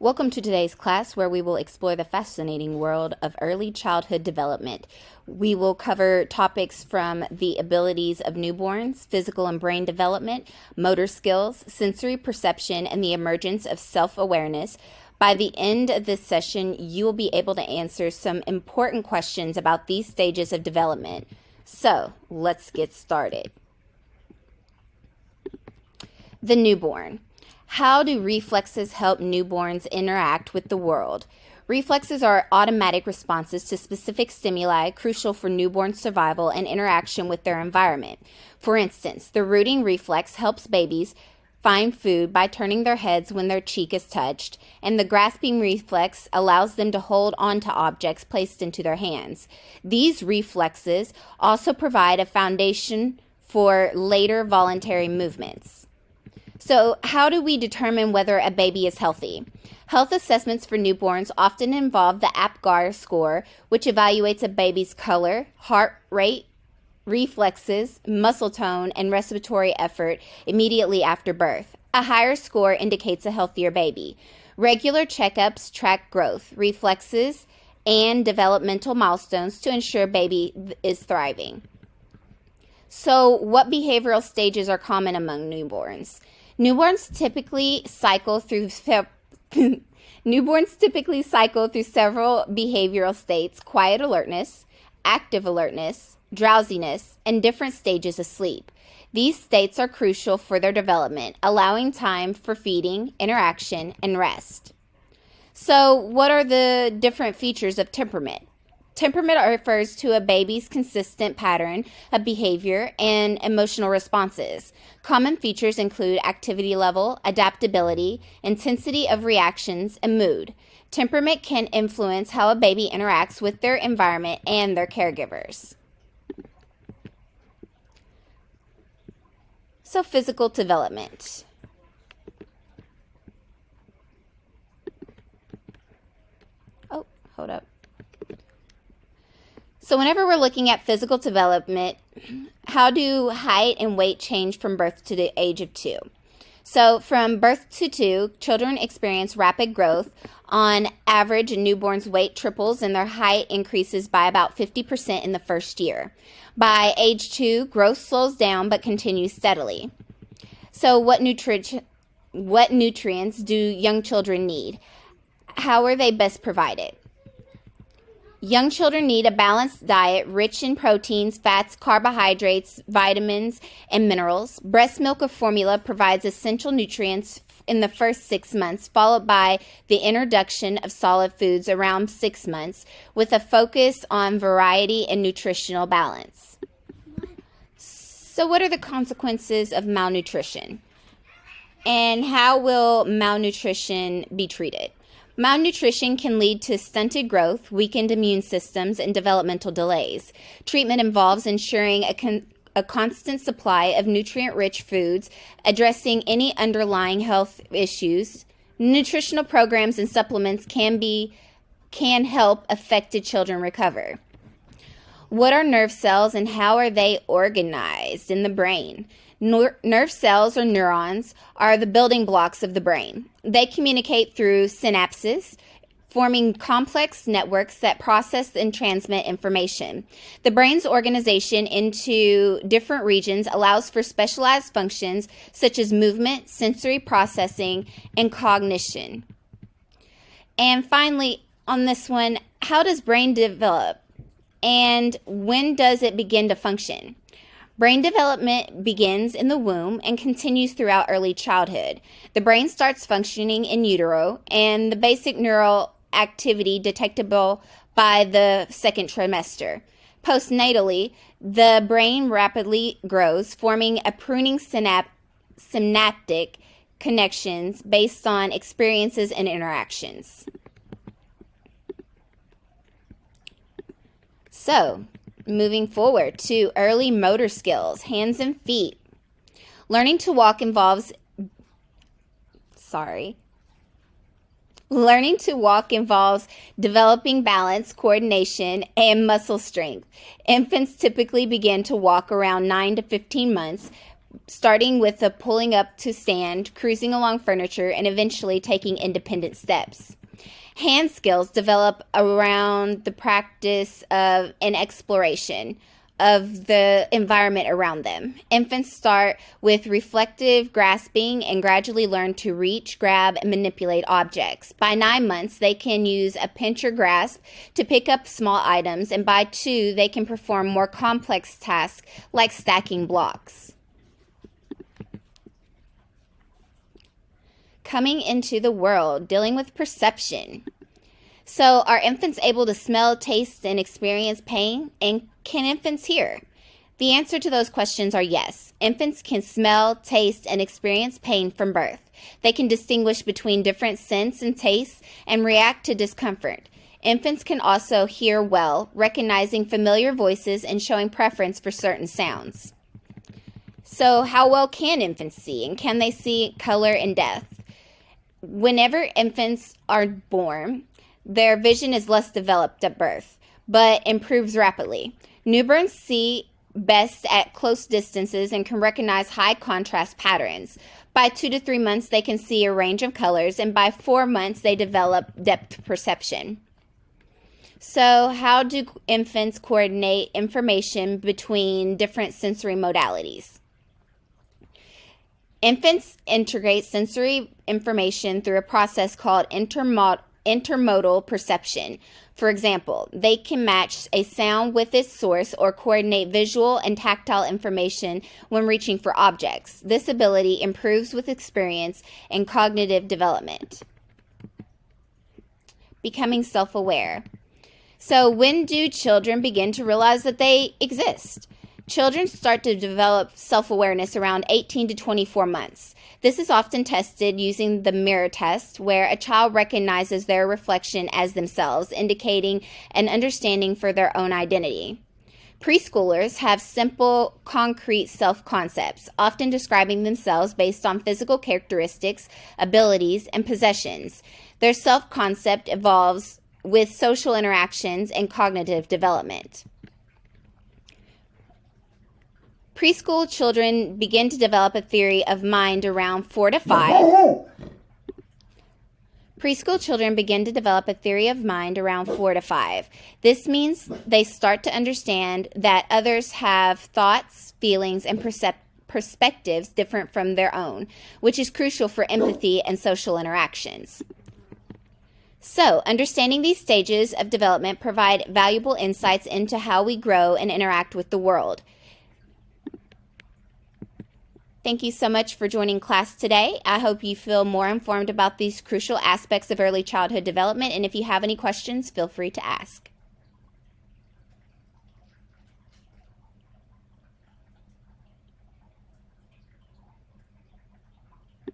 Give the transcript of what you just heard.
Welcome to today's class where we will explore the fascinating world of early childhood development. We will cover topics from the abilities of newborns, physical and brain development, motor skills, sensory perception, and the emergence of self-awareness. By the end of this session, you will be able to answer some important questions about these stages of development. So, let's get started. The newborn. How do reflexes help newborns interact with the world? Reflexes are automatic responses to specific stimuli crucial for newborn survival and interaction with their environment. For instance, the rooting reflex helps babies find food by turning their heads when their cheek is touched, and the grasping reflex allows them to hold onto objects placed into their hands. These reflexes also provide a foundation for later voluntary movements. So, how do we determine whether a baby is healthy? Health assessments for newborns often involve the APGAR score, which evaluates a baby's color, heart rate, reflexes, muscle tone, and respiratory effort immediately after birth. A higher score indicates a healthier baby. Regular checkups track growth, reflexes, and developmental milestones to ensure baby is thriving. So, what behavioral stages are common among newborns? Newborns typically cycle through several behavioral states: quiet alertness, active alertness, drowsiness, and different stages of sleep. These states are crucial for their development, allowing time for feeding, interaction, and rest. So, what are the different features of temperament? Temperament refers to a baby's consistent pattern of behavior and emotional responses. Common features include activity level, adaptability, intensity of reactions, and mood. Temperament can influence how a baby interacts with their environment and their caregivers. So, physical development. Oh, hold up. So whenever we're looking at physical development, how do height and weight change from birth to the age of 2? So from birth to 2, children experience rapid growth. On average, a newborn's weight triples and their height increases by about 50% in the first year. By age 2, growth slows down but continues steadily. So what nutrients do young children need? How are they best provided? Young children need a balanced diet rich in proteins, fats, carbohydrates, vitamins, and minerals. Breast milk or formula provides essential nutrients in the first 6 months, followed by the introduction of solid foods around 6 months, with a focus on variety and nutritional balance. So, what are the consequences of malnutrition? And how will malnutrition be treated? Malnutrition can lead to stunted growth, weakened immune systems, and developmental delays. Treatment involves ensuring a constant supply of nutrient-rich foods, addressing any underlying health issues. Nutritional programs and supplements can help affected children recover. What are nerve cells and how are they organized in the brain? Nerve cells, or neurons, are the building blocks of the brain. They communicate through synapses, forming complex networks that process and transmit information. The brain's organization into different regions allows for specialized functions such as movement, sensory processing, and cognition. And finally, on this one, how does brain develop? And when does it begin to function? Brain development begins in the womb and continues throughout early childhood. The brain starts functioning in utero, and the basic neural activity detectable by the second trimester. Postnatally, the brain rapidly grows, forming a pruning synaptic connections based on experiences and interactions. So, moving forward to early motor skills, hands and feet. Learning to walk involves developing balance, coordination, and muscle strength. Infants typically begin to walk around 9 to 15 months. starting with the pulling up to stand, cruising along furniture, and eventually taking independent steps. Hand skills develop around the practice of and exploration of the environment around them. Infants start with reflective grasping and gradually learn to reach, grab, and manipulate objects. By 9 months, they can use a pinch or grasp to pick up small items, and by 2, they can perform more complex tasks like stacking blocks. Coming into the world, dealing with perception. So, are infants able to smell, taste, and experience pain? And can infants hear? The answer to those questions are yes. Infants can smell, taste, and experience pain from birth. They can distinguish between different scents and tastes and react to discomfort. Infants can also hear well, recognizing familiar voices and showing preference for certain sounds. So, how well can infants see? And can they see color and depth? Whenever infants are born, their vision is less developed at birth, but improves rapidly. Newborns see best at close distances and can recognize high contrast patterns. By 2 to 3 months, they can see a range of colors, and by 4 months, they develop depth perception. So, how do infants coordinate information between different sensory modalities? Infants integrate sensory information through a process called intermodal perception. For example, they can match a sound with its source or coordinate visual and tactile information when reaching for objects. This ability improves with experience and cognitive development. Becoming self-aware. So, when do children begin to realize that they exist? Children start to develop self-awareness around 18 to 24 months. This is often tested using the mirror test, where a child recognizes their reflection as themselves, indicating an understanding for their own identity. Preschoolers have simple, concrete self-concepts, often describing themselves based on physical characteristics, abilities, and possessions. Their self-concept evolves with social interactions and cognitive development. Preschool children begin to develop a theory of mind around 4 to 5. Preschool children begin to develop a theory of mind around 4 to 5. This means they start to understand that others have thoughts, feelings, and perspectives different from their own, which is crucial for empathy and social interactions. So, understanding these stages of development provide valuable insights into how we grow and interact with the world. Thank you so much for joining class today. I hope you feel more informed about these crucial aspects of early childhood development, and if you have any questions, feel free to ask.